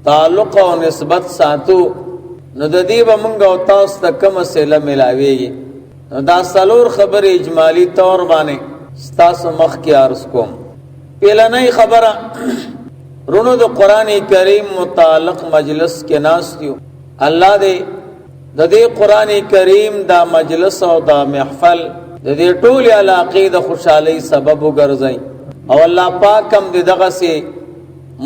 تعلق او نسبت ساتو نو د دې به مونږ او تاسو ته کومه سله ملاويږي. نو دا څلور خبرې اجمالی طور باندې ستاسو مخ کې عرض کوم. پیلنۍ خبره رونو د قرآن کریم متعلق مجلس کې ناست یو. الله دې د دې قرآن کریم دا مجلس او دا محفل د دې ټولې علاقې د خوشحالۍ سبب وګرځي او الله پاک هم دې دغه سي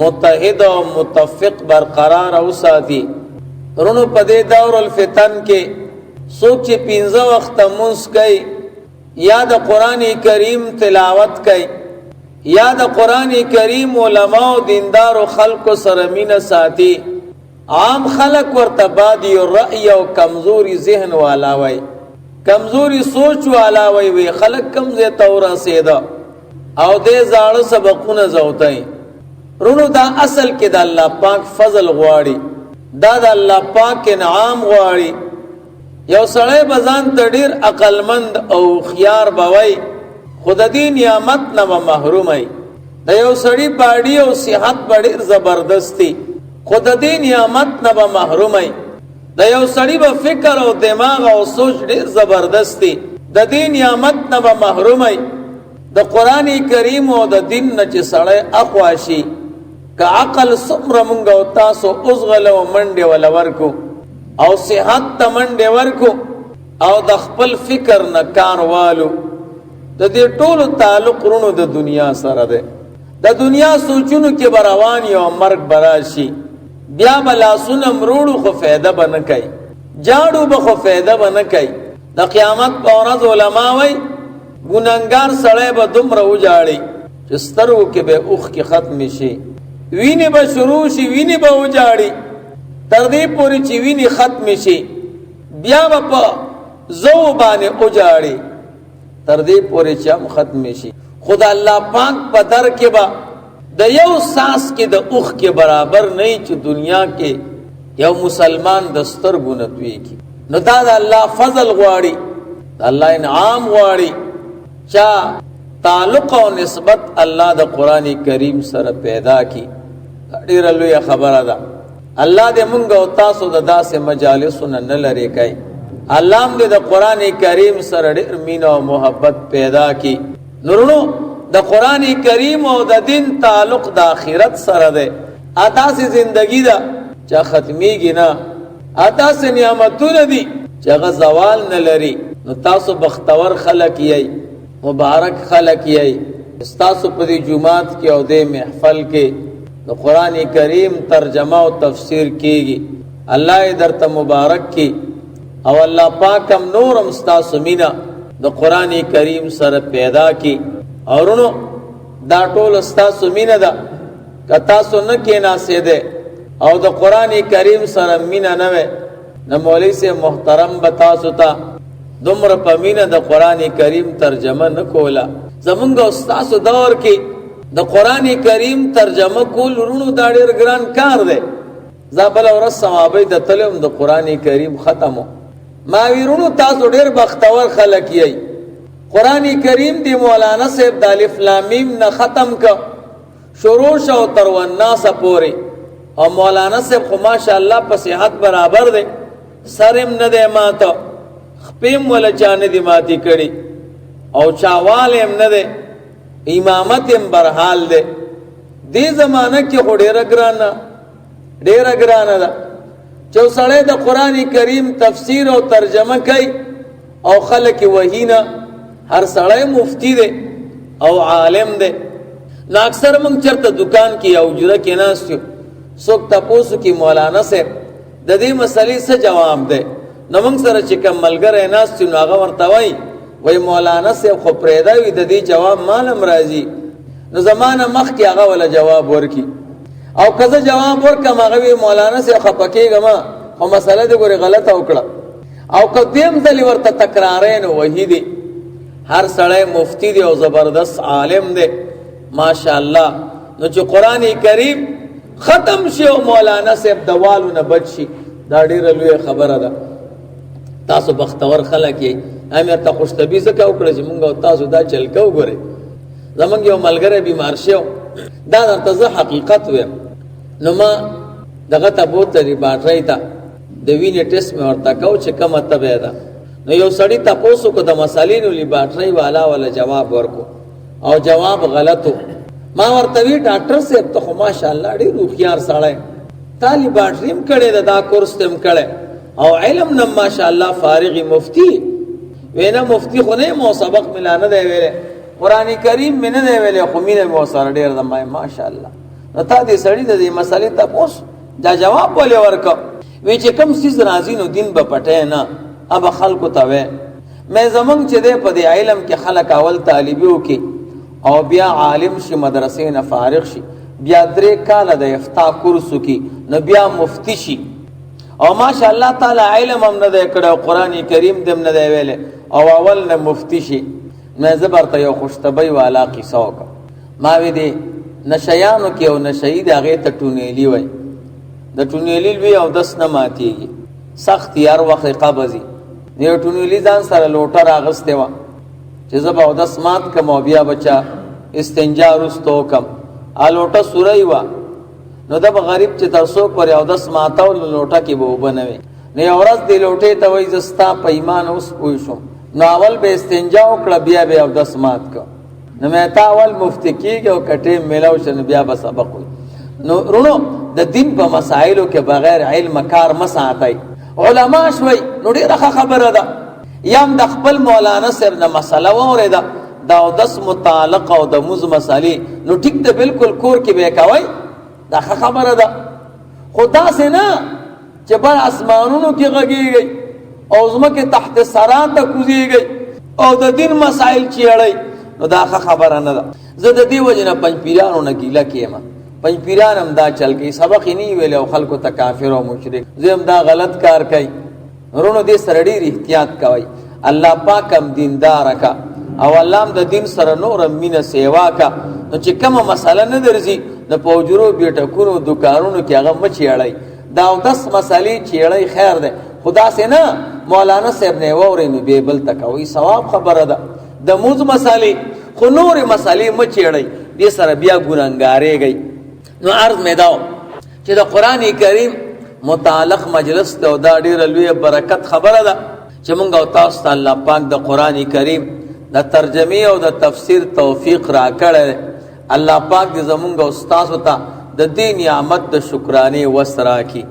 متحد او متفق برقرار اوساتي. رونو په دې دور الفتن کې څوک چې 15 وخت مونږ کوي یا د قرآن کریم تلاوت کوي یا د قرآن کریم علماء او دیندار خلق سره مینه ساتي، عام خلق ورته بادي الرأي او کمزوري ذهن والا وای، کمزوري سوچ والا وای خلق کمزه تورا سیدا او دې زاړه سبقونه زوتای. رونو دا اصل کې د الله پاک فضل غواړي، دا د الله پاک انعام غواړي. یو سړی بزان ته ډیر عقلمند او خيار بوي خود دې نعمت نه محرومای. د یو سړی باډي او صحت ډیر زبردستی خود دې نعمت نه محرومای. د یو سړی په فکر او دماغ او سوچ ډیر زبردستی د دې نعمت نه محرومای. د قران کریم او د دین نه چې سړی اخواشي که عقل سمره مونږ او تاسو اوسغل او منډه ولورکو او صحت ته منډه ورکو او د خپل فکر نه کار والو. د دې ټولو تعلق رونو د دنیا سره ده. د دنیا سوچونو کې بروان یو مرګ براشي بیا بلا سنم روړو خو فایده بنه کوي، جاړو به خو فایده بنه کوي. د قیامت په ورځ علما وای ګناګار سړی به دومره وجاړي چې سترو کې به اوخ کې ختم شي، ویني به شروع شي، ویني به وجاړي تر دې پورې چې ویني ختم شي، بیا به په زو باندې وجاړي تر دې پورې چې هم ختم شي. خدا الله پاک په در کې به د یو ساس کې د اوخ کې برابر نه چې دنیا کې یو مسلمان دستر ګونتوي کی. نو دا د الله فضل غواړي، د الله انعام غواړي چا تعلق او نسبت الله د قران کریم سره پیدا کی. ډیر لوی خبره ده. الله دې مونږ او تاسو د داسې مجالسونو نه لري کوي. الله دې د قران کریم سره ډیر مینه او محبت پیدا کی. نورونو د قران کریم او د دین تعلق د آخرت سره ده. اته سي زندگی ده چې ختميږي نه، اته سي نعمتونه دي چې هغه زوال نه لري. نو تاسو بختور خلک یې، مبارک خلک یې. تاسو په دې جمعات کې او دې محفل کې د قران کریم ترجمه او تفسیر کیږي. الله دې درته مبارک کی او الله پاک هم نورم تاسو مینا د قران کریم سره پیدا کی. اورونو دا ټول تاسو مینا ده که تاسو نه کینا سیده او د قران کریم سره مینا نه وي نو مولوی سے محترم بتا سوتا دومره په مینا د قران کریم ترجمه نه کولا. زمونږ استاد دور کې د قران کریم ترجمه کول ورونو دا ډېر ګران کار دی. زابل اور سمابې د تلم د قران کریم ختمو ما ویرونو تاسو ډېر بختور خلک یې. قران کریم دی مولانا صاحب د الف لام میم نه ختم ک شروع شو تر والناس پورې او مولانا صاحب خو ماشاءالله په صحت برابر دی، سرم نه دی ماته، خپم ولا چانه دی ماتي کړي او چاوال هم نه دی، امامت هم برحال دی. دې زمانہ کې ډېر ګران ده چې سړی د قران کریم تفسیر او ترجمه کوي او خلک وحینا هر سړی مفتی دی او عالم دی. نو اکثر موږ چرته دکان کې او جوړه کې ناستو څوک تاسو کې مولانا صاحب د دې مسلې څه جواب دی. نو موږ سره چې کوم ملګری ناستو نو هغه ورته وای مولانا صاحب خو پرېدا وي د دې جواب مالم راځي. نو زمانہ مخ کې هغه ولا جواب ورکی او کزه جواب ورکم هغه مولانا صاحب خپکیږم او مسله دې ګوري غلطه وکړه او قدیم دلی ورته تکرارین وحیدی. هر سړی مفتی دی او زبردست عالم دی ماشاءالله. نو چې قران کریم ختم شي او مولانا صاحب دوالو نه بچ شي دا ډیره لوی خبره ده. تاسو بختور خلک یې. امر ته خوشتبي زکه وکړه چې مونږ او تاسو دا چل کو غره. زمونږ یو ملګری بیمار شو دا درته حقیقت و. نو ما دغه ته بوتلی باټرۍ ته د وینې ټیسټ مې ورته کو چې کومه تبه ده. نو یو سړی تاسو کو د مسالې نو لیباټرۍ والا ولا جواب ورکو او جواب غلطو. ما ورته وی ډاکټر صاحب ته خو ماشاءالله ډېر هوښیار سړی، تا لیباټریم کړی دا کورس تم کړی او علم نم ماشاءالله فارغ مفتی وینا مفتی خو نه مو سبق ملانه دی ویلې قرآن کریم مې نه دی ویلې خو مینه مو سره ډېر د ماشاءالله. نو تا دې سړی د دې مسلې تاسو دا جواب ولې ورکو؟ وی چې کوم سیز راځي نو دین به پټه نه اب خلکو ته وې مې زمونږ چې دې په دې علم کې خلک اول طالبیو کې او بیا عالم شي مدرسې نه فارغ شي بیا 3 کاله د افتا کورسو کې نو بیا مفتی شي او ماشاءالله تعالی علم هم نه دی کړو قرآن کریم دم نه دی ویلې او اول نه مفتی شي. مې زبرته یو خوشتبۍ والا قصه وکړه. ما وی دې نشیانو کې او نشید هغه ته ټونېلی وای د ټونېلی وی او دس نه ماتيږي سخت یار وخت قبضي یو ټونېلی ځان سره لوټه راغسته و چې زب او دس مات کم او بیا بچا استنجا رستو کم ا لوټه سورای و نو د غریب چې تاسو پر او دس ماتاو لوټه کې بو بنوي نه اورز دی لوټه ته وای زستا په ایمان اوس پوي شو نو اول به استنجا وکړه بیا به او دس مات کو نو مې تا اول مفتی کېږي او کټې میلاو شنه بیا به سبق وي. نو رونو د دین په مسائلو کې بغیر علم کار مساتای علما شوي نو ډیره خبره ده. یم د خپل مولانا سره د مسله وره دا او دس متعلق او د موز مسالې نو ټیک ته بالکل کور کې به کوي دا خبره ده. خدا سے نه چې بر اسمانونو کې غږیږي او زمکه تحت سرات کوزيږي او د دین مسائل چیړي نو دا خبره نه ده. زه د دې وجنه پنځ پیرانو نه ګیله کېم پنځ پیران هم دا چل کې سبق نه ویل او خلکو ته کافر او مشرک زم دا غلط کار کوي. ورونو دې سره ډېر احتیاط کوي. الله پاک هم دیندار کا او الله هم د دین سره نور مینه سیوا کا نو چې کومه مسله نه درځي د پوجرو بیٹکونو دکانونو کې هغه مچ یړای دا 10 مسالې چیړای خیر ده. خدا سے نه مولانا صاحب نے وورینو به بل تکوي ثواب خبره ده. د موز مسالې خو نور مسالې مچ یړای دې سره بیا ګورنګارېږي. نو عرض مې داو چې د قران کریم متعلق مجلس ته دا ډیره لوی برکت خبره ده چې مونږ او تاسو ته الله پاک د قران کریم د ترجمه او د تفسیر توفیق راکړي. الله پاک دې زمونږ او تاسو ته د دې نعمت د شکرانه وسرا کی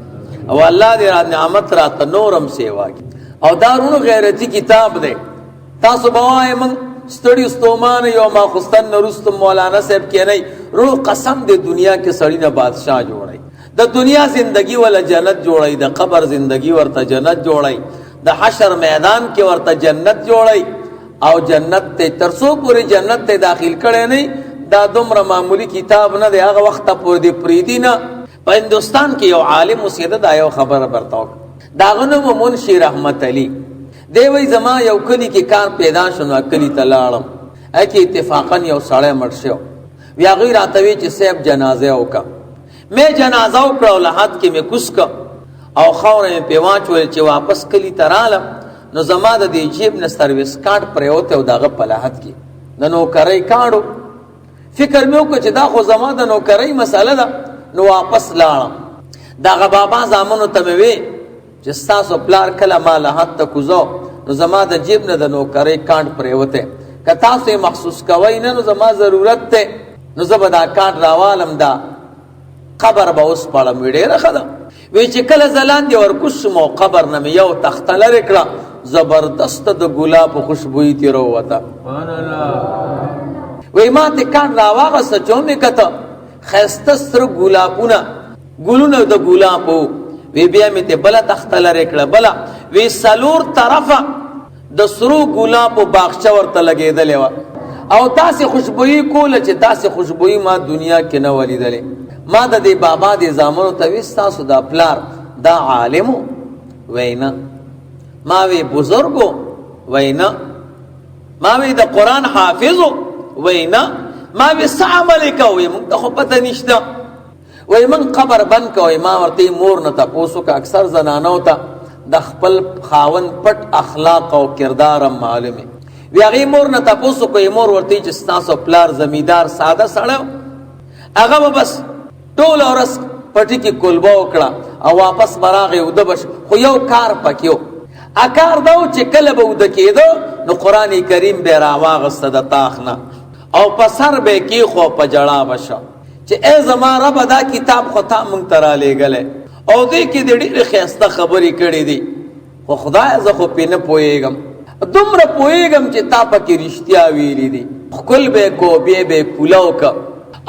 او الله دې نعمت را ته نورم سیوا کی. او دارونو غیرتی کتاب دی تاسو بوای من ستړي استومان یو ما خستن رستم مولانا صاحب کې نه رو قسم دې دنیا کې سړی نه بادشاہ جوړي د دنیا زندگی ولا جنت جوړي د قبر زندگی ورته جنت جوړي د حشر میدان کې ورته جنت جوړي او جنت ته ترسو پوری جنت ته داخل کړي نه دا دومره معمولی کتاب نه دی. هغه وخت پورې دی پریدي نه په هندستان کې یو عالم مسیده دا یو خبره برتاو دا غنو منشي رحمت علی دی وی زما یو کلی کې کار پیدا شونه کلی تلاړم اکی اتفاقا یو سړی مړ شو بیا غیر اتوی چې صاحب جنازه وکا مې جنازه وکړو لحد کې مې کوسک او خورې په واچول چې واپس کلی ترالم نو زما د دې جیب نه سرویس کارت پروت او دغه په لحد کې د نوکرۍ کارو فکر مې وکړ چې دا خو زما د نوکرۍ مسله ده. نو واپس لاړم دغه بابا زامنو ته مې وی چې تاسو پلار کله ما لحد ته کوزو نو زما د جیب نه د نوکرۍ کارت پروته که تاسو مخصوص کوي نه نو زما ضرورت ته نو زبدا کارت راوالم دا قبر به اوس پړم ویډه راخدا وی چې کله زلان دی ور کوشمو قبر نه یو تختل رکړه زبردست د ګلاب خوشبوئی تیرو وتا سبحان الله. وی ما ته کان راواغه سچومې کته خسته سر ګلابونه ګلونه د ګلابو وی بیا مې ته بل تختل رکړه بلا وی سلور طرفه د سرو ګلابو باغچه ورته لګېدلې و او تاسو خوشبوئی کوله چې تاسو خوشبوئی ما دنیا کې نه ولیدلې. ما د دې بابا دې زامنو ته وستاسو دا پلار دا عالمو وینا ما وی بزرگو وینا ما وی د قران حافظو وینا ما وی عمل کوي مونږ ته پته نشته وای من قبر بن کوي ما ورته مور نه تاسو کا اکثر زنانو ته د خپل خاون پټ اخلاق او کردار معلومه وی هغه مور نه تاسو کوي مور ورته چې تاسو پلار زمیدار ساده سړی هغه بس ټول اورس پټی کې کولبه وکړه او واپس براغه وده بش خو یو کار پکيو اکار داو چې کله به وده کېدو نو قران کریم به راواغسته د تاخنه او پسر به کې خو په جړه بشه چې ای زما رب دا کتاب خو تا مونږ ترا لېګلې او دې کې د ډېر خسته خبرې کړې دي خو خدای زه خو پینه پويګم دومره پويګم چې تا پکې رښتیا ویلې دي خپل به کو به پولاو کا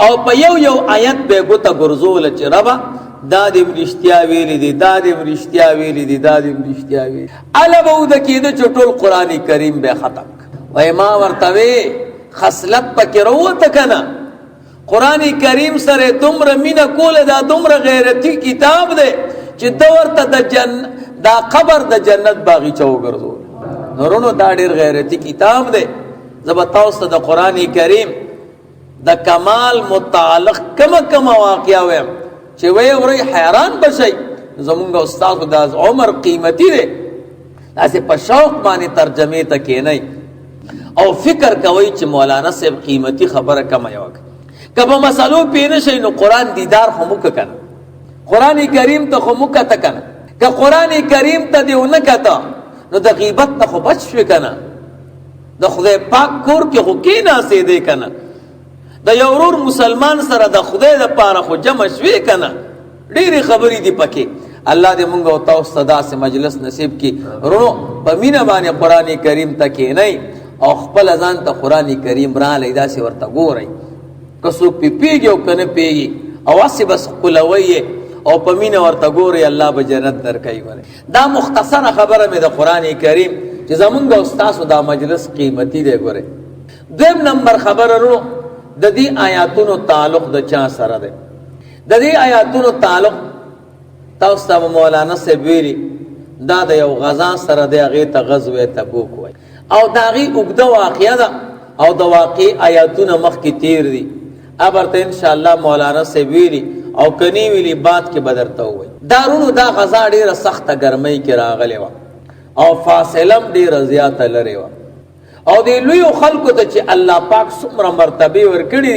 او په یو آیت به ګوته ګرځول چې ربا دا دې رښتیا ویلې دي دا دې رښتیا ویلې دي دا دې رښتیا ویلې الا به د کې د چټول قران کریم به ختم وای ما ورتوي خصلت پکې وروته کنه قران کریم سره دومره مینا کوله دا دومره غیرتی کتاب دی چې دورته دا قبر د جنت باغچه وګرځول نورونو دا ډیر غیرتی کتاب دی زبتاوسته د قران کریم د کمال متعلق کم واقعا ویم چې وی ورې حیران بشي زمونږ استاد د عمر قیمتي دی تاسو په شوق باندې ترجمه ته کې نه او فکر کوي چې مولانا صاحب قیمتي خبره کم یو کبه مسلو پینې شي نو قران دیدار خو مو کنه قران کریم ته خو مو کته کنه که قران کریم ته دیونه کته نو د غیبت نه خو بچ شو کنه د خدای پاک کور کې خو کې نه سي دی کنه د یو ورور مسلمان سره د خدای د پاره خو جمع شوي کنه ډېری خبرې دی پکې الله دې مونږ او تاسو صدا سه مجلس نصیب کی ورونو په مینا باندې قران کریم ته کې نه او خپل ځان ته قران کریم را لیدا سي ورته ګورئ کسو پیږي او کنه پیږي او اسی بس قلوی او پمینه ورته ګوري الله به جنت درکای وره دا مختصره خبره مې د قران کریم چې زمونږ استاد دا مجلس قیمتي دی ګوره دیم نمبر خبره ورو د دې آیاتونو تعلق د چا سره ده د دې آیاتونو تعلق تاسو ته مولانا سے ویری دا د یو غزا سره د هغه ته غزوه تبوک وای او دا غي وګدا واقعیا ده او د واقع آیاتونه مخ کې تیر دي ابرته ان شاء الله مولانا سے ویری او کني ویلی بات کې بدرته وای دارونو دا غزا ډیره سخته ګرمۍ کې راغلی و او فاصله ډیره زیاته لري و او دی لوی خلکو ته چې الله پاک څومره مرتبه ورکړي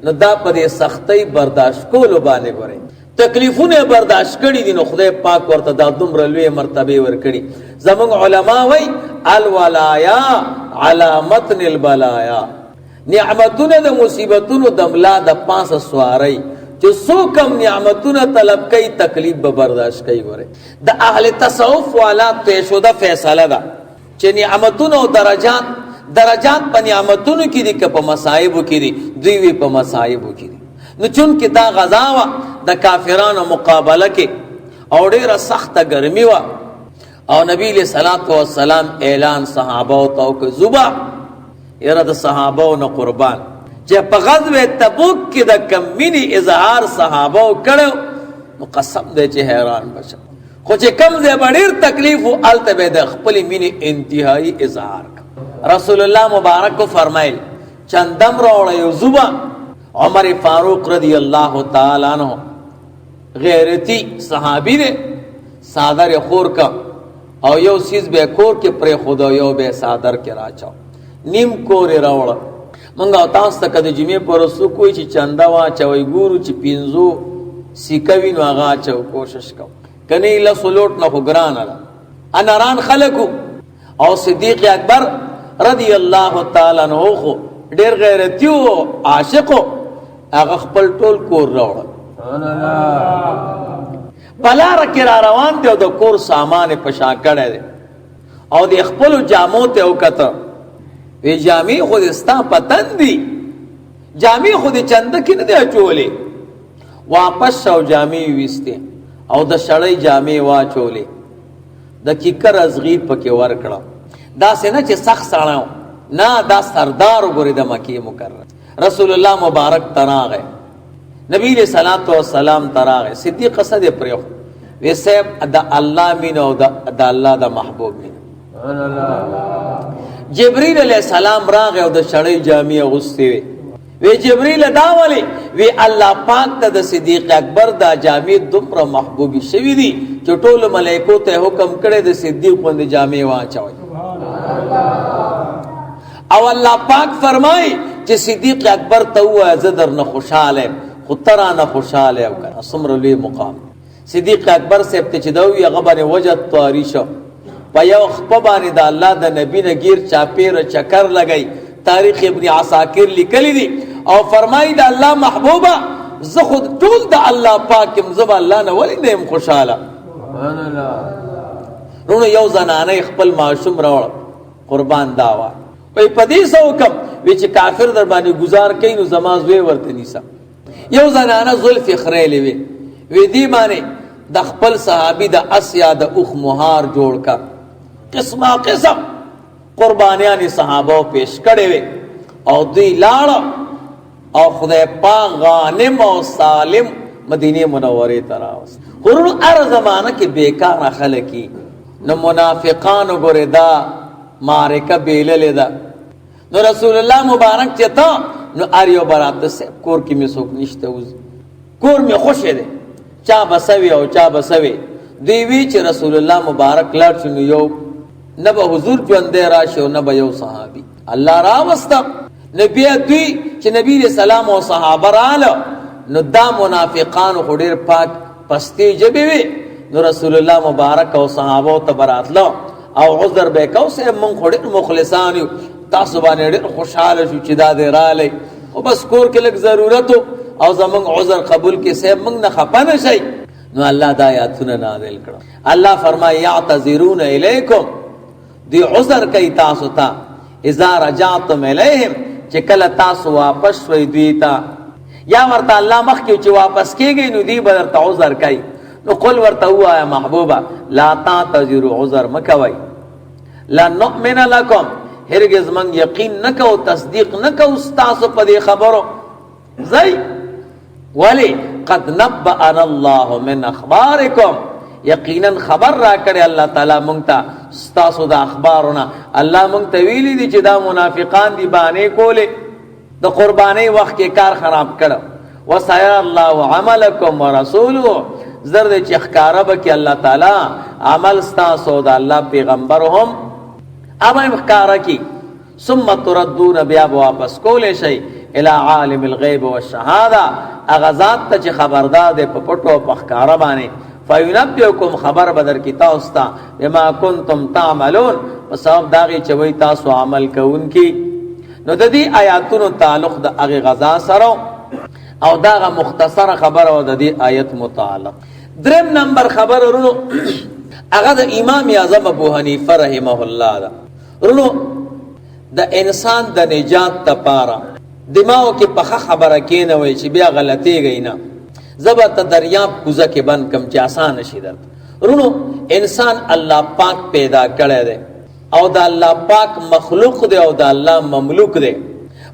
نو دا په دې سختۍ برداشت کولو باندې غوري تکلیفونه برداشت کړي دي نو خدای پاک ورته دا دومره لوی مرتبه ورکړي زموږ علما وای الولایا علی متن البلایا نعمتونه د مصیبتونو د ملا د پاسه سواری چې سو کم نعمتونه طلب کوي تکلیف به برداشت کوي غوري د اهل تصوف والا ته شو د فیصله ده چې نعمتونه او درجات په نعمتونو کې دي که په مصائب کې دي دوی وی په مصائب کې دي نو چون کې دا غزا وا د کافرانو مقابله کې او ډیره سخته ګرمي وا او نبی له صلوات و سلام اعلان صحابه او تو کې زوبا یره د صحابه او قربان چې په غزوه تبوک کې د کمینی اظهار صحابه کړو مقسم دې چې حیران بشه خو چې کم زه ډیر تکلیف او التبه د خپل مینی انتهایی اظهار رسول الله مبارک کو فرمایل چندم راوړ یو زوبا عمر فاروق رضی الله تعالی عنہ غیرتی صحابی دے صادر خور کا او یو سیز به کور کې پر خدا یو به صادر کې راچاو نیم کور راوړ منګه تاسو ته د جمعې پر سو کوی چې چندا وا چوي ګورو چې پینزو سیکوي نو هغه چو کوشش کو کني له سلوټ نه ګران را انران خلقو او صدیق اکبر رضی الله تعالی عنہ خو ډیر غیرتی او عاشق هغه خپل ټول کور راوړ بلار کې را روان دی او د کور سامان په شا کړه دی او د خپل جامو ته وکړه وی جامې خو دستا پتن دی جامې خو د چنده کې نه دی اچولې واپس شو جامې وسته او د شړې جامې واچولې د کیکر ازغي پکې ور کړه دا سینه چې سخت سړاو نه دا سردار وګوري د مکی مکرم رسول الله مبارک تراغه نبی علیہ الصلوۃ والسلام تراغه صدیق صد پرو ویسه د الله مين او د الله د محبوب مين جبرائیل علیہ السلام راغه او د شړې جامې غوستي وی جبرائیل داولی وی الله پاک ته د صدیق اکبر دا جامې دومره محبوبي شوی دي چې ټول ملائکو ته حکم کړي د صدیق باندې جامې واچوي او الله پاک فرمای چې صدیق اکبر ته وای زدر نه خوشاله خطرانه خوشاله او کنه سمره لوی مقام صدیق اکبر صاحب ته چې دوی هغه باندې وجد تاریخ په یو خپل باندې د الله د نبی نه غیر چاپیر چکر لګی تاریخ ابن عساکر لیکلی دي او فرمایي د الله محبوبه زه خود ټول د الله پاکم زبا الله نه ولی نیم خوشاله سبحان الله رونو یو زنانه خپل معصوم راوړ قربان داوا وای پدې سو کم وی چې کافر در باندې گزار کین نو زماز وی ورته نیسا یو زنانه زلف خریلې وی دی باندې د خپل صحابي د اسیا د اوخ مهار جوړ کا قسمه قسم قربانیان صحابه پیش کړي وي او دوی لاړ او خدای پاک غانم او سالم مدینه منوره ته راوست هر ار زمانہ کې بیکار خلکی نو منافقان ګوردا مارکه بیل لیدا نو رسول الله مبارک چتا نو اریو برات سے کور کې می څوک نشته وز کور می خوشه ده چا بسوي او چا بسوي دی وی چې رسول الله مبارک لاړ شنو یو نبا حضور ژوند راشه او نبا یو صحابي الله را وستا نبی دوی چې نبی رسول الله او صحابه رااله نو دا منافقان خډیر پاک پستی جبی وی نو رسول الله مبارک او صحابه ته براتلو او عذر به کو سه من خډیر مخلصان تاسو باندې ډیر خوشاله شو چې دا دې رااله او بس کور کې لږ ضرورت او زمون عذر قبول کې سه موږ نه خپانه شي نو الله دا آیاتونه نازل کړه الله فرمایي یعتذرون الیکم دی عذر کوي تاسو ته اذا رجعتم الیہم چې کله تاسو واپس وې دوی ته یا ورته الله مخ کې چې واپس کېږي نو دی به ورته عذر کوي نو قل ورته وایا محبوبه لا تعتذروا عذر مکوي لا نؤمن لكم هرگز من یقین نکو تصدیق نکو تاسو په دې خبرو زئی ولی قد نبأنا الله من اخبارکم یقینا خبر را کړی الله تعالی مونږ ته تاسو د اخبارونه الله مونږ ته ویلي دي چې دا منافقان دي باندې کوله د قربانی وخت کې کار خراب کړو وسير الله عملکم ورسوله زرد چې ښکارا به کې الله تعالی عمل تاسو د الله پیغمبر هم اما ښکارا کی ثم تردون بیا واپس کولې شي الى عالم الغیب والشهاده اغزاد ته چې خبردار ده په پټو په ښکارا باندې فینبئکم خبر بدر کی تاسو ته بما کنتم تعملون وسبب داغي چې وای تاسو عمل کوونکی نو د دې آیاتونو تعلق د هغه غزا سره او داغه مختصر خبر او د دې آیت متعلق دریم نمبر خبر ورونو هغه د امام اعظم ابو حنیفه رحمه الله دا ورونو د انسان د نجات لپاره دماغ کې په خبره کې نه وای چې بیا غلطيږي نه زبر ته دریاب کوزه کې بند کم چې آسان شي درته رونو انسان الله پاک پیدا کړی دی او د الله پاک مخلوق دی او د الله مملوک دی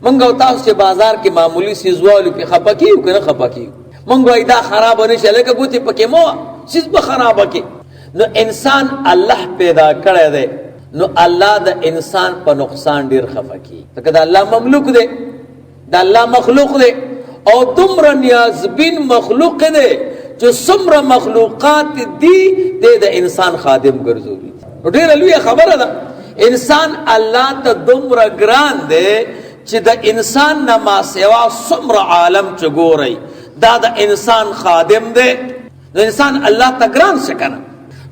منګو تاسو چې بازار کې معمولی سیزوالو په خپکیو کنه خپکیو منګو دا خراب نه شي لکه ګوتی پکې مو سیز به خراب کی نو انسان الله پیدا کړی دی نو الله د انسان په نقصان ډیر خفکی ته دا الله مملوک دی دا الله مخلوق دی او تمر نیاز بین مخلوق دے جو سمر مخلوقات دی دے دا انسان خادم گرزولی ډیر لوی خبره ده انسان الله ته دومره ګران دی چې د انسان نه ما سوا سمر عالم چګوري دا د انسان خادم دی د انسان الله ته ګران شکنه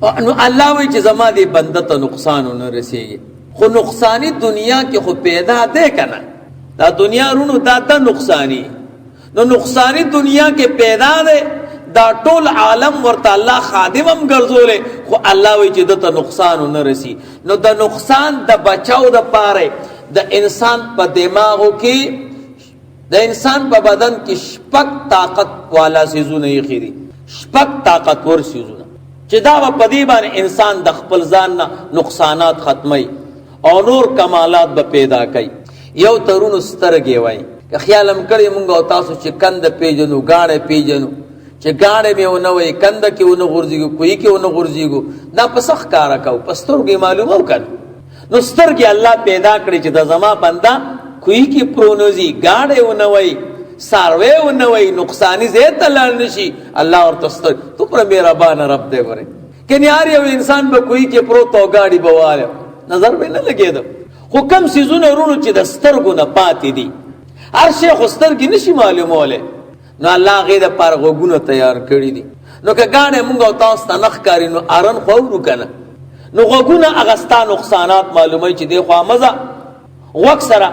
نو الله وی چې زما دی بنده ته نقصان نه رسیږي خو نقصانی دنیا کې خو پیدا ده کنه دا دنیا رونو دا ته نقصانی نو نقصانی دنیا کې پیدا ده دا ټول عالم ورته الله خادمم ګرځولې خو الله وی چې دته نقصان نه رسی نو د نقصان د بچاو د پاره د انسان په دماغو کې د انسان په بدن کې شپږ طاقت والا سيزونه یې خېدي شپږ طاقت ور سيزونه چې دا په دې باندې انسان د خپل ځان نه نقصانات ختمي او نور کمالات به پیدا کوي یو ترونو سترګې وای که خیالم کړی مونږ او تاسو چې کند پیجنو غاړه پیجنو چې غاړه مې ونه وای کند کې ونه غورځيږي کوی کې ونه غورځيږي دا پسخ کارا کو پسترګې معلومه وکړ نو سترګې الله پیدا کړی چې د زما بندا کوی کې پرونوزي غاړه ونه وای ساروي ونه وای نقصانی زیت لال نشي الله ورته ستر تو پر مهربان رب دې وره کنيار یو انسان به کوی کې پرو تو غاړي بواله نظر به نه لګیدو خو کم سيزونه ورونو چې د سترګو نه پاتې دي هر شي خو سترګې نشي معلوموله نو الله غي د پار غوګونو تیار کړی دي. نو که ګانې مونږ او تاسو ته نخ کاری نو ارن خو ورو کنه نو غوګونه اغستا نقصانات معلومه چې دی خو مزه وک سره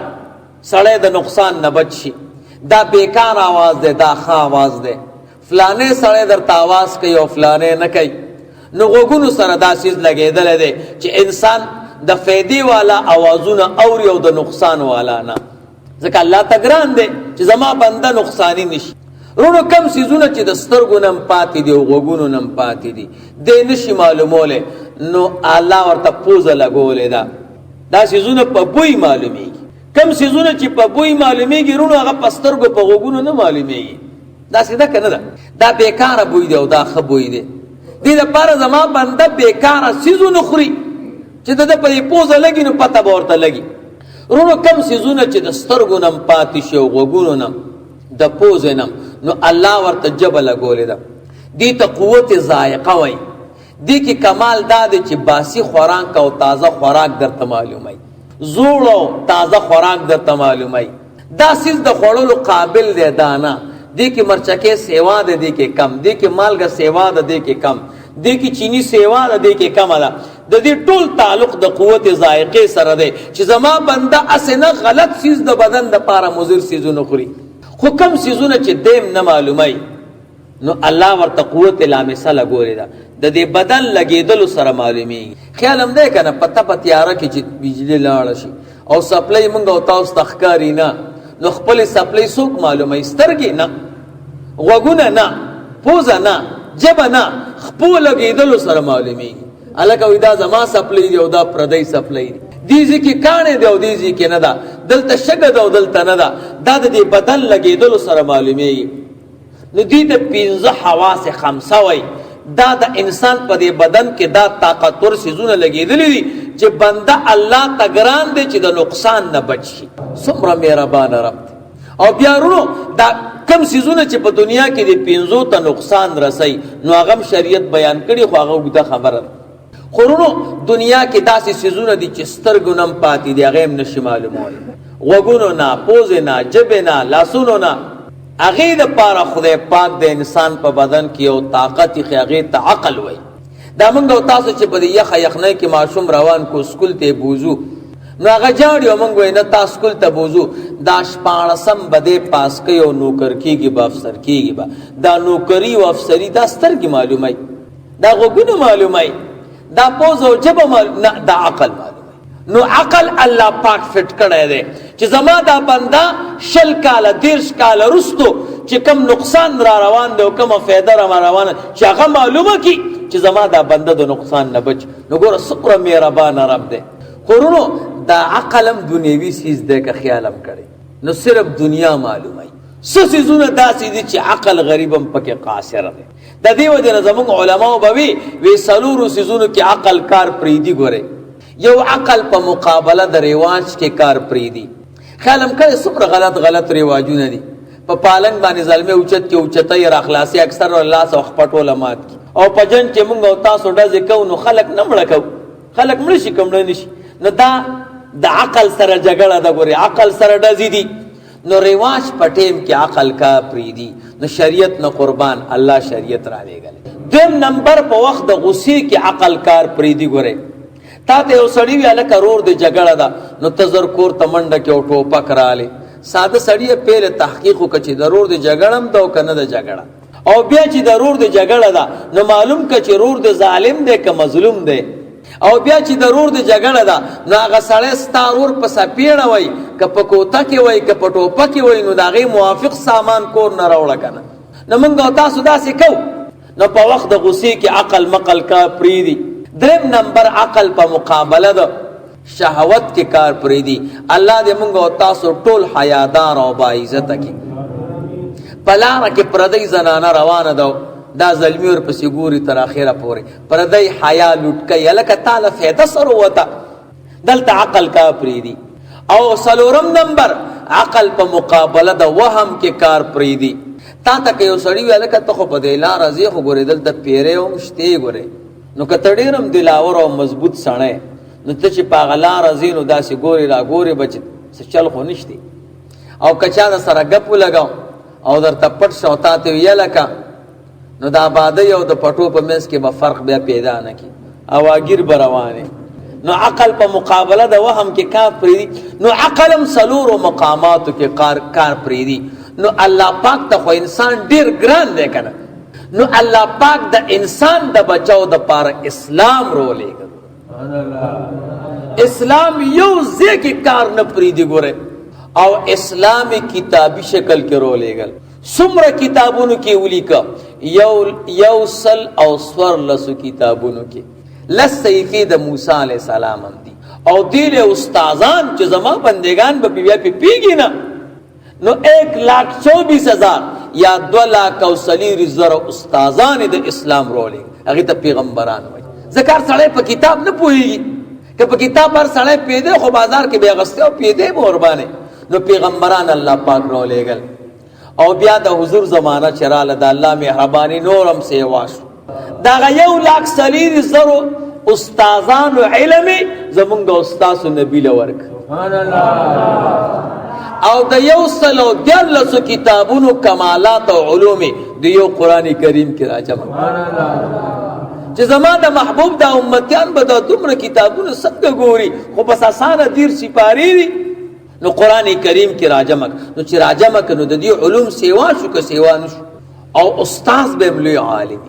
سړی د نقصان نه بچ شي. دا بیکار आवाज دی، دا ښه आवाज دی، فلانه سړی درته आवाज کوي او فلانه نه کوي. نو غوګونو سره دا چیز لګېدل دی چې انسان د فائدې والا आवाजونه اوري او د نقصان والا نه. ځکه الله تګران دی چې زما بنده نقصانی نشي. رونو کم سیزونه چې د سترګو نم پاتې دي او غوګونو نم پاتې دي دې نشي معلوموله، نو الله ورته پوزه لګولې ده. دا سیزونه په بوی معلومیږي. کم سیزونه چې په بوی معلومیږي رونو هغه په سترګو په غوګونو نه معلومیږي. دا سیده کنه ده، دا بیکاره بوی دی او دا ښه بوی دی. دې لپاره زما بنده بیکاره سیزونه خوري چې د په پوزه لګي نو پته به ورته لګي. رونو کم سیزونه چې د سترګو نم پاتې شي او غوګونو نم د پوزې نم نو الله ورته جبه لګولې ده. دې ته قوت ذائقه وایي. دې کې کمال دا دی چې باسی خوراک او تازه خوراک درته معلوموي، زوړ او تازه خوراک درته معلوموي. دا سیز د خوړلو قابل دی دا نه. دې کې مرچکې سیوا ده، دې کې کم، دې کې مالګه سیوا ده، دې کې کم، دې کې چینی سیوا ده، دې کې کم ده. د دې ټول تعلق د قوت ذائقه سره دی چې زما بنده اسنه غلط سیز د بدن د پاره مضر سیزونه خوري. خو کم سیزونه چې دیم نه معلومای نو الله ورته قوت لامسه لګولې ده، د دې بدن لګېدلو سره معلومیږي. خیال هم دی کنه پته په تیاره کې چې بجلی لاړه شي او سپلای مونږ او تاسو تخکاری نه، نو خپل سپلای څوک معلومه؟ سترګې نه، غوګونه نه، پوزه نه، جبه نه، خپل لګېدلو سره معلومیږي. الکه وې دا زما سپلای دی او دا پردی سپلای دی، دیزی کې کانه دی او دیزی کې نه ده، دلته شګه ده او دلته نه ده. دا د دې بدن لګېدلو سره معلومیږي. نو دې د 15 حواس خمسه وای. دا د انسان په دې بدن کې دا طاقتور سيزونه لګېدلې دي چې بنده الله تګران دی چې د نقصان نه بچ شي. څومره مهربان رب دی. او بیا ورو دا کم سيزونه چې په دنیا کې د 15 ته نقصان رسي نو هغه شریعت بیان کړي، خو هغه وګړه خبره خورونو دنیا کې داسې سيزونه دي چې سترګو نم پاتې دي، هغه هم نشي معلومول، غوګونو نه، پوزې نه، جبې نه، لاسونو نه. هغه د پاره خدای پاک د انسان په بدن کې یو طاقت یې هغه ته عقل وای. دا موږ او تاسو چې په یخ یخنۍ کې ماشوم روان کو سکول ته بوزو نو هغه جاړي موږ وینه تاسو سکول ته بوزو دا شپاړسم بده پاس کوي او نوکر کېږي به افسر کېږي به. دا نوکری او افسری دا سترګې معلومای، دا غوګونه معلومای، دا پوز او جبه نه، دا عقل معلومای. نو عقل الله پاک فټ کړی دی چې زما دا بنده 20 کاله 30 کاله رستو چې کم نقصان را روان دی او کوم فایده را روانه چې هغه معلومه کی چې زما دا بنده د نقصان نه بچ. نو ګوره څومره مهربان رب دی. خورونو دا عقلم دنیوي سیز دی که خیالم کړي نو صرف دنیا معلومای. سيزونه داسې دي چې عقل غریبم پکې قاصر دی. د دې وجه نه زموږ علماو به وی سلورو سيزونو کې عقل کار پریدي. ګوره یو عقل په مقابله د رواج کې کار پریدي. خیالم کړي څومره غلط رواجونه دي. په پالنګ باندې ظلمه اوچت کې اوچتای را خلاصي اکثر الله سو خپټول مات کی او پجن چې موږ او تاسو ډزې کو نو خلق نه مړ کو، خلق مړ شي کوم نه شي. نو دا د عقل سره جګړه ده. ګوري عقل سره ډزې دي. نو رواج پټیم کې عقل کا پریدي. نو شریعت نه قربان الله شریعت را لېګل. دیم نمبر په وخت د غصې کې عقل کار پریدي. ګوره تا ته یو سړی ویاله کرور د جګړه ده نو تزر کور تمنډه کې او ټوپک رااله ساده سړی په تحقیق وکړي ضرور د جګړم دا کنه د جګړه او بیا چې ضرور د جګړه ده نو معلوم کړي چې ضرور د ظالم دی که مظلوم دی او بیا چې ضرور د جګړه ده نو هغه سړی ستارور په سپیړه وای که په کوته کې وای که په ټوپه کې وای نو دا غي موافق سامان کور نه راوړه کنه. نو موږ تاسو داسې کو نو په وخت د غصې کې عقل مقل کا پریدي. دریم نمبر عقل په مقابله د شهوت کې کار پریدي. الله دې موږ او تاسو ټول حیادار او با عزت کی. پلار کې پردی زنانه روانه ده دا ظلمی ور پسې ګوري تر اخره پورې پردی حیا لټ کوي الکه تعالی فایده سره وته دلته عقل کا پریدي. او سلورم نمبر عقل په مقابله د وهم کې کار پریدي. تا ته یو سړی الکه ته خو په دلا راځي خو ګورې دلته پیره او مشته ګورې نو کته ډیرم دلاور او مضبوط سړی نو ته چې پاغلا راځي نو داسې ګوري را ګوري بچ څه چل خو نشتی. او کچا د سره ګپ لګاو او در تپټ شوتا ته ویلکا نو دا آبادی او د پټو په منځ کې به فرق بیا پیدا نه کی اواګیر بروانه نو عقل په مقابله د وهم کې کار پریدي نو عقلم سلور او مقاماتو کې کار پریدي نو الله پاک ته خو انسان ډیر ګران دی کنه نو الله پاک د انسان د بچاو د پاره اسلام رولېږي اسلام یو ځکه کار نه پریدي ګوره او اسلامي کتابي شکل کې رولېږي څومره کتابونو کې ولیکا یو سل او سور لسو کتابونو کې لسیفی د موسی علیہ السلام هم دي او دیل استادان چې زما بندگان به بیا پیږي نه نو 1,24,000 یا 2,40,000 استادان د اسلام رولې هغه ته پیغمبران وای ذکر سړی په کتاب نه پوهیږي که په کتاب پر سړی پیدا خو بازار کې بیا غسته او پیدا به قربانه نو پیغمبران الله پاک رولېګل او بیا د حضور زمانہ چراله د الله مهرباني نورم سیوا شو دا 1,40,000 استادان علم زمونږ استاد نبی لورک سبحان الله او د 1,000 کتابونو کمالات او علوم د یو قران کریم کې راځم سبحان الله چې زما د محبوب د امتیان به د دومره کتابونو څنګه ګوري خو بس اسانه دیر سپاری دي نو قران کریم کې راجمک نو چې راجمک نو د دې علوم سیوا شو که سیوا نشو او استاد به ملي عالم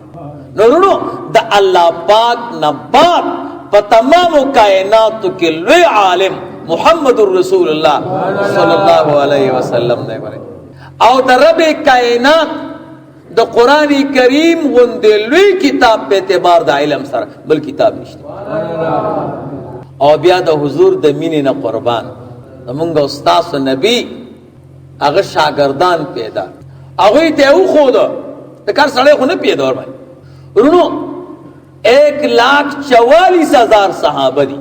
نو ورونو د الله پاک نه بعد په تمام کائنات کې لوی عالم محمد رسول الله صلی الله علیه وسلم دی او د رب کائنات د قران کریم غوندې لوی کتاب په اعتبار د علم سره بل کتاب نشته او بیا د حضور د مینې نه قربان زمونږ استاد نبی هغه شاګردان پیدا هغه ته و خود د کار سره خو نه پیدا ور باندې ورونو 1,44,000 صحابه دي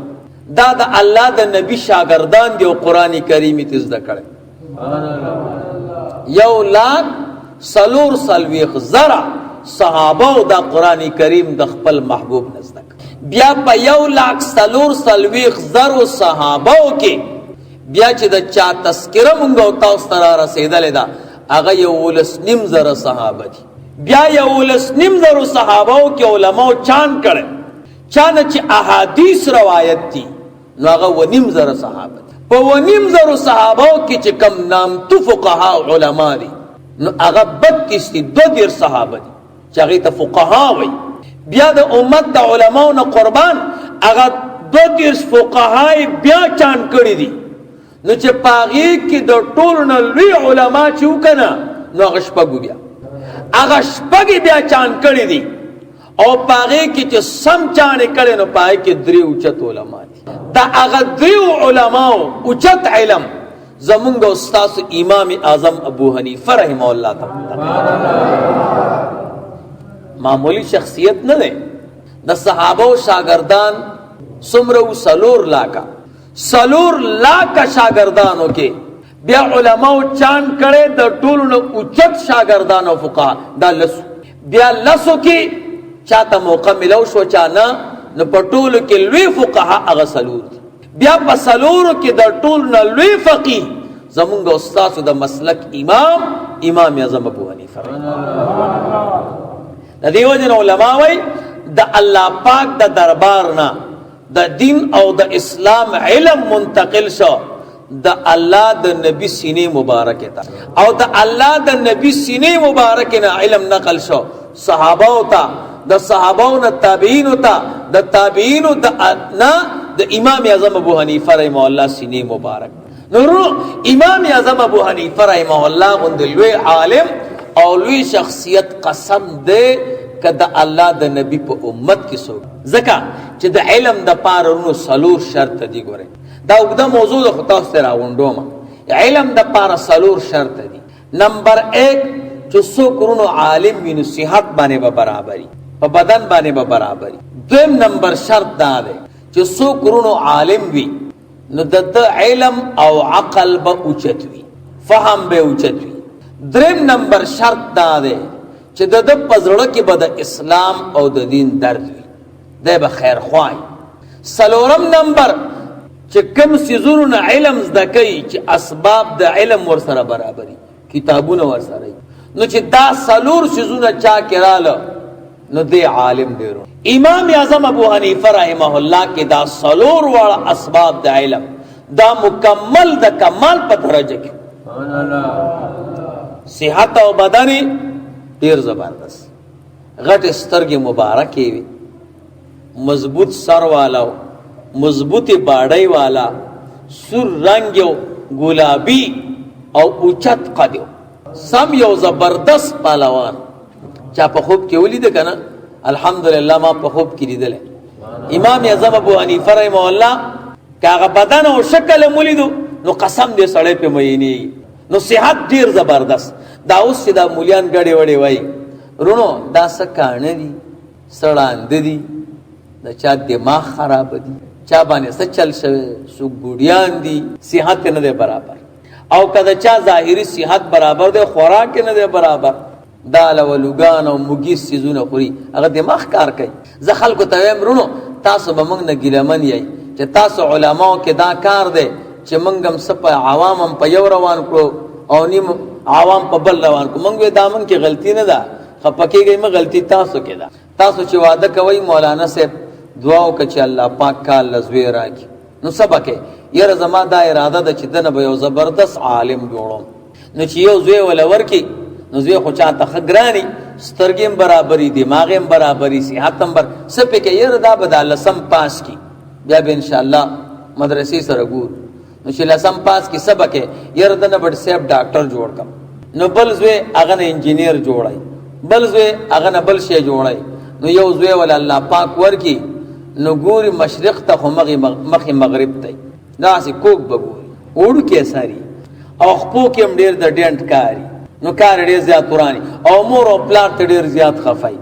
دا د الله د نبی شاګردان دی او قران کریم ته زده کړي سبحان الله 1,40,000 صحابه او د قران کریم د خپل محبوب نزدک بیا په 1,40,000 صحابه کې بیا چې د چا تذکره مونږ او تاسو ته رسیدلې ده هغه 1,900 صحابه دي بیا 1,900 صحابه کې علماء چاند کړي چانه چې احادیث روایت دي نو هغه 1,900 صحابه دي په 1,900 صحابه کې چې کم نام تو فقها علما دي نو هغه 32 صحابه دي چې هغه ته فقها وي بیا د امت د علماو نه قربان هغه 32 فقها بیا چاند کړي دي نو چې پاغي کې د ټولو نه لوی علما چې وکنه نو هغه شپږ بیا هغه شپږ بیا چاند کړي دي او پاغي کې چې سم چاند کړي نو پای کې درې اوچت علما دي دا هغه درې علماو اوچت علم زمونږ استاد امام اعظم ابو حنیفه رحمه الله تعالی معمولی شخصیت نه ده د صحابه او شاګردان څومره سلور لاکه شاګردانو کې بیا علماو چاند کړي د ټولو نو اوچت شاګردانو فقها دا لسو بیا لسو کې چاته موقع ملو شو چا نه نو په ټولو کې لوی فقها هغه سلور دي بیا په سلورو کې د ټولو نه لوی فقيه زمونږ استاد د مسلک امام اعظم ابو حنیفه د دیو جن علماء وای د الله پاک د دربار نه د دین او د اسلام علم منتقل شو د الله د نبی سینې مبارک ته او د الله د نبی سینې مبارک نه علم نقل شو صحابه او ته د صحابو نه تابعین او ته د تابعین او د امام اعظم ابو حنیفه رحمه الله سینې مبارک نورو امام اعظم ابو حنیفه رحمه الله غند لوی عالم او لوی شخصیت قسم دے کدا الله د نبی په امت کې سو زکه چې د علم د پاره سلور شرط دی ګوره دا وګدا موضوع د خطا سره راوندوم علم د پاره سلور شرط دی نمبر 1 چې سو کورونو عالم ویني صحت باندې به برابرۍ په بدن باندې به برابرۍ دویم نمبر شرط دا دی چې سو کورونو عالم وي نو د علم او عقل به اوچت وي فهم به اوچت وي دریم نمبر شرط دا دی چې د پزړه کې به د اسلام او د دین درد وي دی به خیر خوای سلورم نمبر چې کوم سيزونو علم زده کوي چې اسباب د علم ور سره برابرۍ کتابونه ورسره. نو چې دا سلور سيزونه چا کړهاله نو دی عالم دی. امام اعظم ابو حنیفه رحمه الله کې دا سلور واړه اسباب د علم دا مکمل د کمال په درجه کې. صحت او بدن ډیر زبردست، غټ سترګې مبارکې وي، مضبوط سر والا، مضبوطی باډۍ والا، سور رنگ یو ګلابي او اوچت قد سم یو زبردست پهلوان. چا په خوب کې ولید کنه؟ الحمدلله ما په خوب کې لیدل. امام اعظم ابو حنیفه رحمه الله کاغه بدن او شکل مولیدو نو قسم دې سړی په مینی. نو صحت ډیر زبردست. دا اوس چې دا مولیان غړي وړي وای رونو دا څه کانه دي، سړاند دي، دا چا دماغ خراب دي، چا باندې څه چل شوی، سو ګوډیان دي، صحت نه دی برابر. او کله چا ظاهری صحت برابر دی خوراک نه دی برابر، دال او لوګان او موګي سيزونه خوري، هغه دماغ کار کوي. زه خلکو ته وایم رونو تاسو به موږ نه ګیلمن یی چې تاسو علماو کې دا کار دی چې موږ هم سپ عوام هم په یو روان کړو او نیم عوام په بل روان کو. موږ دا موږ کې غلطی نه ده، خپکیږي موږ غلطی تاسو کې ده. تاسو چې وعده کوي مولانا صاحب دعا وکړه چې الله پاک کال لزوی راکړي نو سبکه یره زما دا اراده ده چې دنه به یو زبردست عالم جوړم. نو چې یو زوی ولا ورکی نو زوی خو چاته خګرانی سترګیم برابرۍ دماغیم برابرۍ صحت هم بر سپکه یره دا به د لسم پاس کی بیا به ان شاء الله مدرسې سره ګور. نو چې لسم پاس کی سبکه یره دنه بډ صاحب ډاکټر جوړ کم. نو بل زوی هغه انجینیر جوړای، بل زوی هغه نه بل شی جوړای. نو یو زوی ول الله پاک ورکی نو ګوري مشرق ته خو مخې مغرب ته داسې کوک بګوري وړو کې ساري او خپو کې هم ډېر د ډینټ کاری نو کار ډېر زیات ورانی او مور او پلار ته ډېر زیات خفای.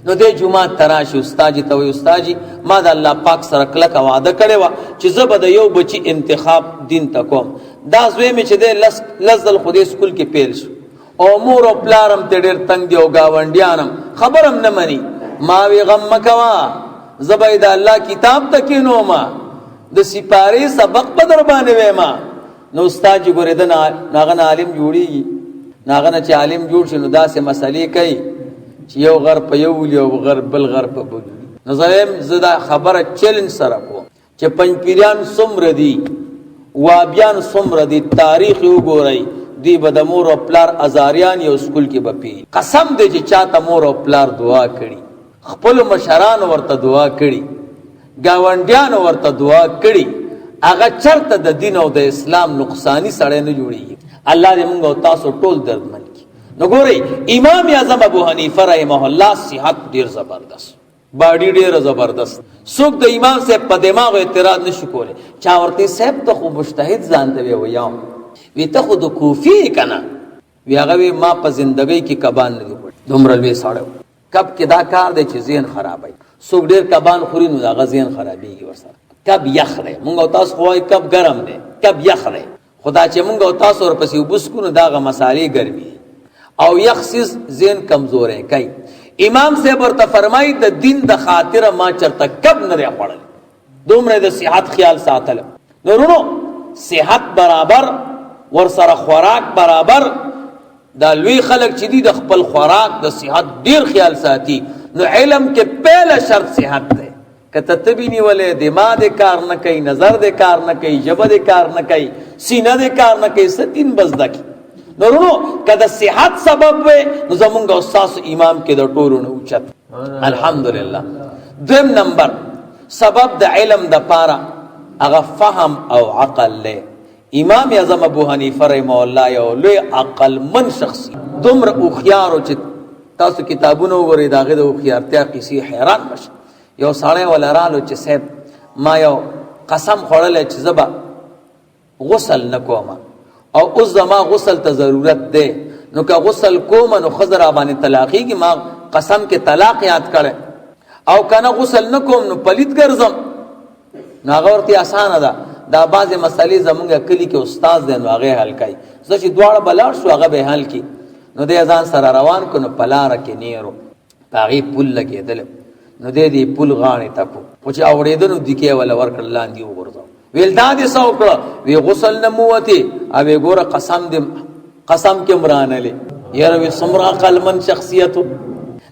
نو د جمعه تراشي استاد ته وي استاد ما د الله پاک سره کلک وعده کړی و چې زه به د یو بچی انتخاب دین ته کوم. دا زوی مې چې د لزل خودي سکول کې پیل شو او مور او پلار هم ته ډېر تنگ دی او گاونډیانم خبرم نه مني. ما وی غم مکوا زبید الله کتاب تکینو ما د سپاری سبق په در باندې وېما. نو استاد جی ګورې د ناغه عالم جوړیږي، ناغه چې عالم جوړ شي نو داسې مسلې کوي چې یو غر په یو ول یو غر بل غر په بل. نو زم زدا خبره چیلنج سره کو چې پنځپیران څومره دي، وابیان څومره دي، تاریخ وګورئ دی به د مور او پلار ازاریان یو سکول کې بپی. قسم دې چې چاته مور او پلار دعا کړي، خپل مشران ورته دعا کړي، گاونډیان ورته دعا کړي، هغه چرته د دین او د اسلام نقصانی سړی نه جوړیږي. الله دې موږ او تاسو ټول دردمن کړي. نو ګورئ امام اعظم ابو حنیفه رحمه الله صحت ډیر زبردست، باډي ډیر زبردست. څوک د امام صاحب په دماغ اعتراض نشو کولی. چا ورته صاحب ته خو مجتهد ځان ته ویاو وی ته خو د کوفی کنه وی هغه ما په زندګۍ کې کبان نه دی دومره لوی ساړو. کب کې دا کار دی چې ذهن خرابای. څوک ډیر کبان خوري نو هغه ذهن خرابېږي ورسره. کب یخ دی، مونږ او تاسو خو کب ګرم دی، کب یخ دی. خدا چې مونږ او تاسو ورپسې وبس کو نو داغه مسالې ګرمي او یخ سیز ذهن کمزورې کوي. امام صاحب ورته فرمایي د دین د خاطر ما چرته کب نه دی خوړل، دومره د صحت خیال ساتل. نو ورونو صحت برابر ورسره خوراک برابر. دا لوی خلق چې دی د خپل خوراک د صحت ډیر خیال ساتي. نو علم کې پہلا شرط صحت ده. کته تبی نیولې دماغ دې کار نه کوي، نظر دې کار نه کوي، جبه دې کار نه کوي، سینه دې کار نه کوي، ستین بس دکی. نو ورونو کله صحت سبب وي نو زمونږ استاد امام کې د ټولو نه اوچت الحمدلله. دویم نمبر سبب د علم د پاره هغه فهم او عقل له. امام اعظم ابو حنیفه رحمه الله یو لوی عقل من شخصي، دومره اوخيار او چې تاسو کتابونه وګورئ داغه د اوخيارتیا قصې حیران بشئ. یو سړی ولرالو چې صاحب ما یو قسم خوړل چې زبا غسل نکوم او اوس زما غسل ته ضرورت ده، نو که غسل کوم نو خضر باندې طلاقی کی ما قسم کې طلاق یاد کړه او کنه غسل نکوم نو پلیت ګرځم. ناغورتي اسانه ده. دا بعضې مسلې زمونږ کلی کې استاد دی نو هغې حل کوي. زه چې دواړه به لاړ شو هغه به حل کړي. نو دی ځان سره روان کړو نو په لاره کې نیرو په هغې پل لګېدلی نو دی دې پل غاړې ته کړو خو چې اورېده نو دیکې وله ورکړه لاندې وغورځو. ویل دا دې څه وکړه؟ وی غسل نه مو وتې او وی ګوره قسم کې مرانه لې یره سمرا عقل من شخصیتو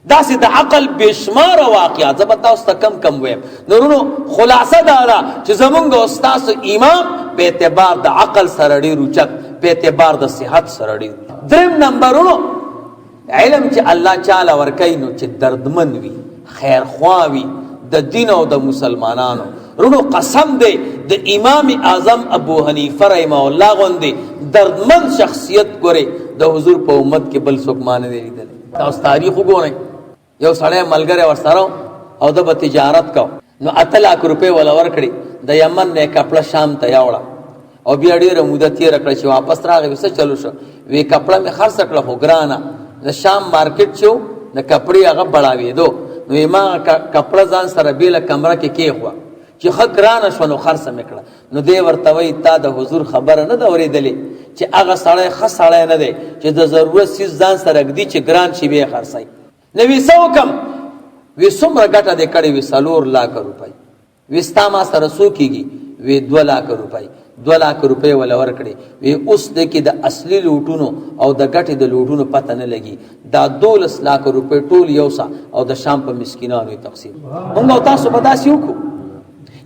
داسې د عقل بشمار واقعات زبتا اوس کم کم ویم نورونو خلاصه دا ده چې زمونږ استاد امام په اعتبار د عقل سره ډیر اوچت په اعتبار د صحت سره ډیر دریم نمبرونو علم چې الله تعالی ورکای نو چې دردمن وي خیر خوا وي د دین او د مسلمانانو رونو قسم دی د امام اعظم ابو حنیفه رحمه الله غوندي دردمن شخصیت ګوره د حضور په امت کې بل څوک مان دی لیدل تاسو تاریخ وګورئ یو سړی ملګری ورسره او د تجارت کو نو 8 लाख روپے ولا ورکړي د یمن نه کپڑا شام ته یاوړه او بیا ډیره مدت یې رکړ چې واپس راغی وسه چلو شو وی کپڑا می خرڅ کړه خو ګرانه د شام مارکیټ شو د کپڑې هغه بڑاوي دو نو ما کپڑا ځان سره بیل کمره کې کېخوا چې خکرانه شو نو خرڅ میکړه نو دی ورته وی تا د حضور خبره نه دا ورېدلې چې هغه سړی خاص سړی نه دی چې د ضرورت سیس ځان سره کړي چې ګران شي به خرڅای نو وی سو کم وی څومره ګټه دې کړې وی 4 लाख روپۍ وستا ما سره سو کیږي وی 2 लाख روپۍ 2 लाख روپۍ ولا ورکړي وی اوس د کې د اصلي لوټونو او د ګټې د لوټونو پته نه لګي دا 12 लाख روپۍ ټول یوسا او د شام په مسکینانو تقسیم موږ تاسو په داسې وکړو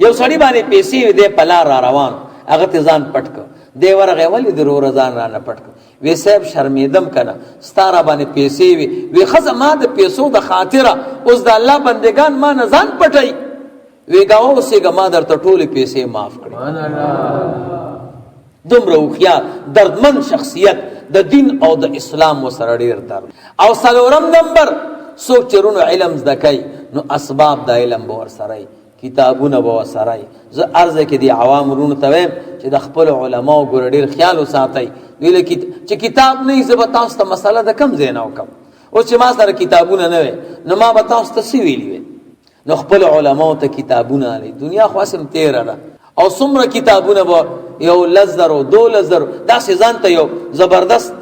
یو سړی باندې پیسې دې پلار را روان هغه ته ځان پټک دی ورغه ولې درو رضان را نه پټک وی صاحب شرمیدم کنه ستاره باندې پیسې وی خزه ما د پیسو د خاطره اوس د الله بندگان ما نه ځان پټي وی گاو سیګه ما درته ټولې پیسې معاف کړې سبحان الله دومره خيار دردمن شخصیت د دین او د اسلام وسره ډیر درد او څلورم نمبر څوک چرونو علم زدکای نو اسباب د علم به ورسره کتابونه به وسره ز ارزه کې دی عوام رونو ته چې د خپل علماو ګور ډیر خیال وساتای ویل کی چې کتاب نه زبر تاسو ته مسله د کم زینا وکم او چې ما سره کتابونه نه وي نو ما به تاسو ته سی ویلی نو خپل علماو ته کتابونه علی دنیا خاصم 13 ده او څومره کتابونه به یو لزر او 2000 دا ځان ته یو زبردست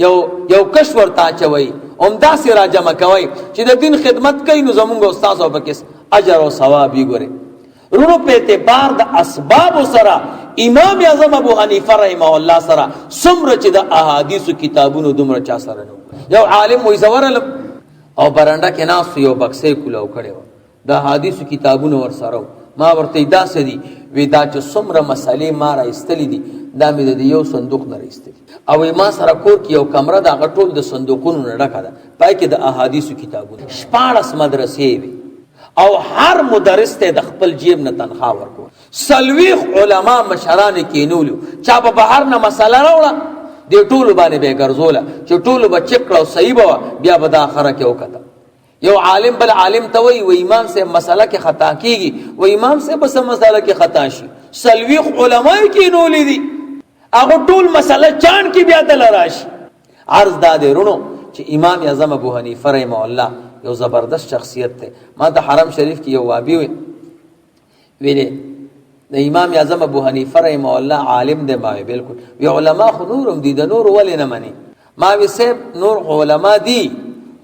یو کشور تا چوي هم دا سي را جمع کوي چې د دین خدمت کوي نو زمونږ استاد او بکس اجر او ثواب یې ګوري رونو په اعتبار د اسباب سره امام اعظم ابو حنیفه رحمه الله سره څومره چې د احادیث کتابونو دومره چا سره نو یو عالم وې زورل او برانډه کې ناس یو بکسې کولو کړو د احادیث کتابونو ور سره ما ورته دا سدي وی دا چې څومره مسالې ما را استلې دي دا مې د یو صندوق نه راستلې او ما سره کور کې یو کمره دا غټول د صندوقونو نه ډکه ده پای کې د احادیث کتابونو 14 مدرسې وي او هر مدرس ته د خپل جیب نه تنخواه ورکو سلويخ علما مشران کینولو چا په بهر نه مسله راوړه د ټولو باندې به ګرځوله چې ټولو بچکړو صحیح بوا بیا به د اخره کې وکړه یو عالم بل عالم ته وی و امام سے مسله کې خطا کیږي و امام سے بس مسله کې خطا شي سلويخ علما کینولې دي هغه ټول مسله چان کې بیا دل راشي عرض داده رونو چې امام اعظم ابو حنیفه رحمه الله یو زبردست شخصیت ته ما د حرم شریف کې یو وابي ویلې د امام اعظم ابو حنیفه رحمه الله عالم دی ما بالکل وی علما خو نورم دي د نور ولې نه مني ما وی سیب نور علما دي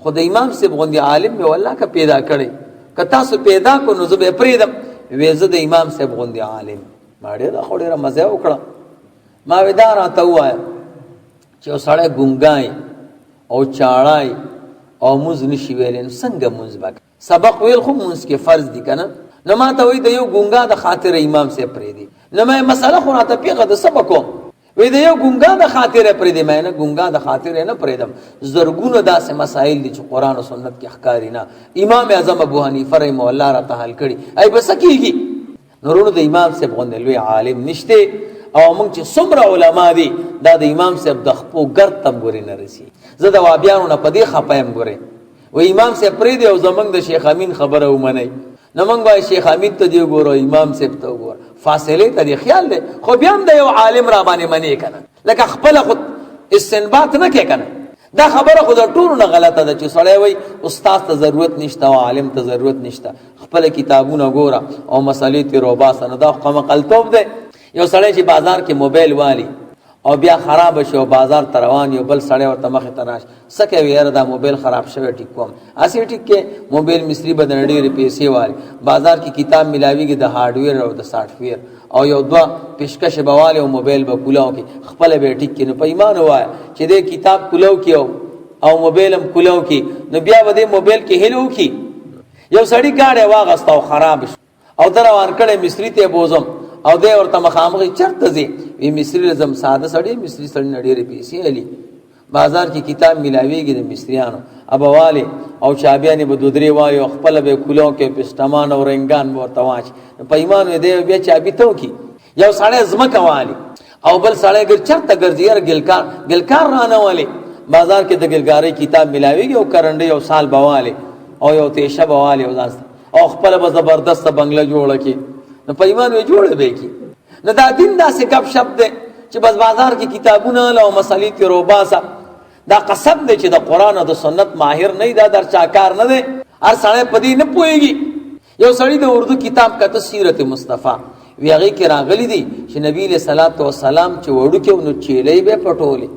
خود امام سیب غوندي عالم به والله کا پیدا کړي کتا سو پیدا کو نو زه پریدم وی زه د امام سیب غوندي عالم ما ډېر خوړه مزه وکړه ما ودا راته وای چې سړی ګونګای او چاړای او موز نشي ویلین څنګه موز بک سبق ویل خو موز کې فرض دي کنه نو ما ته وی د یو ګونګا د خاطر امام سے پرې دي نو مې مسله خو راته پیغه د سبقو وی د یو ګونګا د خاطر پرې دي مې نه ګونګا د خاطر نه پرې دم زرګونو داسې مسائل دي چې قران او سنت کې احکاری نه امام اعظم ابو حنیفه رحم الله را ته حل کړي ای بس کیږي نورونو د امام سے غوندې لوی عالم نشته او موږ چې څومره علما دي دا د امام صاحب د خپو ګرد تم ګوري نه رسی زه د وابیانو نه پدې خپایم ګوري و امام صاحب پرې دی او زمنګ د شیخ امین خبره ومني نو موږ به شیخ امین ته دی ګورو امام صاحب ته ګور فاصله ته دی خیال دی خو بیا هم د یو عالم را باندې منی کنه لکه خپل خود استنباط نه کې کنه دا خبره خود ټولو نه غلطه ده چې سړی وای استاد ته ضرورت نشته او عالم ته ضرورت نشته خپل کتابونه ګوره او مسالې ته روباسه نه دا قمقلتوب ده یو سړی چې بازار کې موبایل والی او بیا خراب شو بازار تروان یو بل سړی ورته مخې ته راشي سکه ویره دا موبایل خراب شوی ټیک کوم اسی ټیک کې موبایل مصری بدن ډېرې پیسې والی بازار کې کتاب ملاویږي د هارډویر او د سافټویر او یو دوا پیشکش بواله او موبایل به کولاو کې خپل به ټیک کې نو په ایمان وای چې دې کتاب کولاو کې او موبایل هم کولاو کې نو بیا به دې موبایل کې هلو کې یو سړی گاډي واغستا او خراب شو او دروان کړي مصری ته بوزم او دې ورته مخامخ چرته زی وی مصری لزم ساده سړی مصری سړی نډېرې پیسې علي بازار کې کتاب ملاویږي د مصریانو ابواله او چابیانې به دودري وای او خپل به کولو کې پستمان او رنگان ورته واچ په ایمان دې بیا چابي ته کی یو سړی زمکه والی او بل سړی ګر چرته ګرځي ګلکار رانه والی بازار کې د ګلګاری کتاب ملاویږي او کرنده یو سال بواله او یو تیشه بواله او خپل به زبردست بنگله جوړه کی نو په ایمان وی جوړه به کی نو دا دین داسې گپ شپ دی چې بس بازار کې کتابونه له مسلې ته روباسا دا قسم دی چې د قران او د سنت ماهر نه دا در چاکار نه دی هر سړی په دې نه پويږي یو سړی د اردو کتاب کته سیرت مصطفی وی هغه کې راغلی دی چې نبی له صلوات و سلام چې وړو کې نو چیلې به پټولې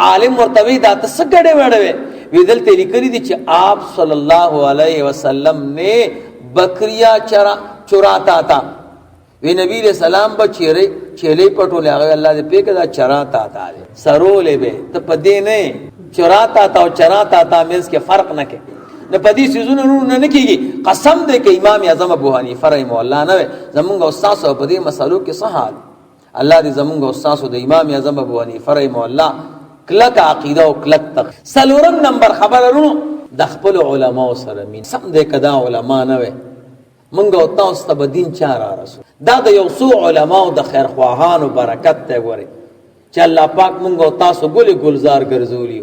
عالم ورتوی دا تسګړې وړوي وی دلته لیکلي دي چې آپ صلی الله علیه وسلم نے بکریا چراتا تھا وی نبی علیہ السلام با چیلے پٹولے آگئے اللہ دے پی کدا چراتا تا دے سرولے بے تا پدے نہیں چراتا تا و چراتا تا میں اس کے فرق نہ کے نہ پدی سیزون نہ نکی گی قسم دے کہ امام اعظم ابو حنیفہ رحمہ اللہ نوے زمونگا استاس و پدی مسئلوں کے صحال اللہ دے زمونگا استاس و دے امام اعظم ابو حنیفہ رحمہ اللہ کلک عقیدہ و کلک تق سلورم نمبر خبر رونو دخپل علماء سرمین سم دے کدا علماء نوے منگا او تاسو ته دین چار رسول دا د یو څو علماو د خیر خواهانو برکت ته ګوري چې الله پاک منگا او تاسو ګل گلزار ګرځولي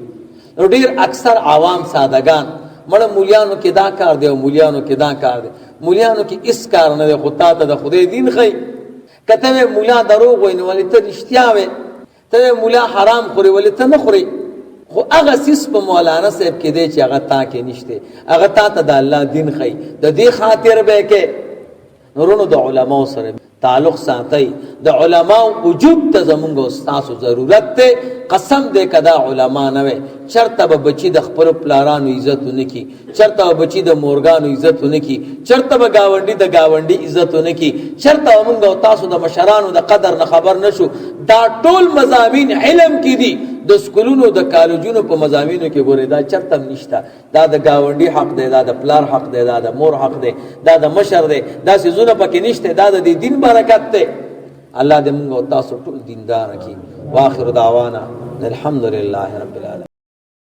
نو ډیر اکثر عوام سادهګان مړه مولیانو کې دا کار دی او مولیانو کې دا کار دی مولیانو کې اس کار نه دی خو تا ته د خدای دین خي کته مولا دروغ ویني ولې ته رښتیا وې ته مولا حرام خوري ولې ته نه خوري خو هغه سیس په مولانا صاحب کې دی چې هغه تا کې نشته هغه تا ته د الله دین خي د دې خاطر به کې نورونو د علماو سره تعلق ساتي د علماو وجود ته زمونږ استادو ضرورت ته قسم دې کدا علما نه وي چرته به بچي د خپل پلارانو عزت نکي چرته به بچي د مورګانو عزت نکي چرته به گاونډي عزت نکي چرته موږ تاسو د مشرانو د قدر نه خبر نشو دا ټول مضامین علم کې دي د سکولونو د کالجونو په مضامینو کې ګورې دا چرته نشته دا د گاونډي حق دی دا د پلار حق دی دا د مور حق دی دا د مشر دی دا سيزونه پکې نشته دا د دین برکت دی الله دې موږ تاسو ټول دیندار کړي واخر دعوانا الحمدلله رب العالمین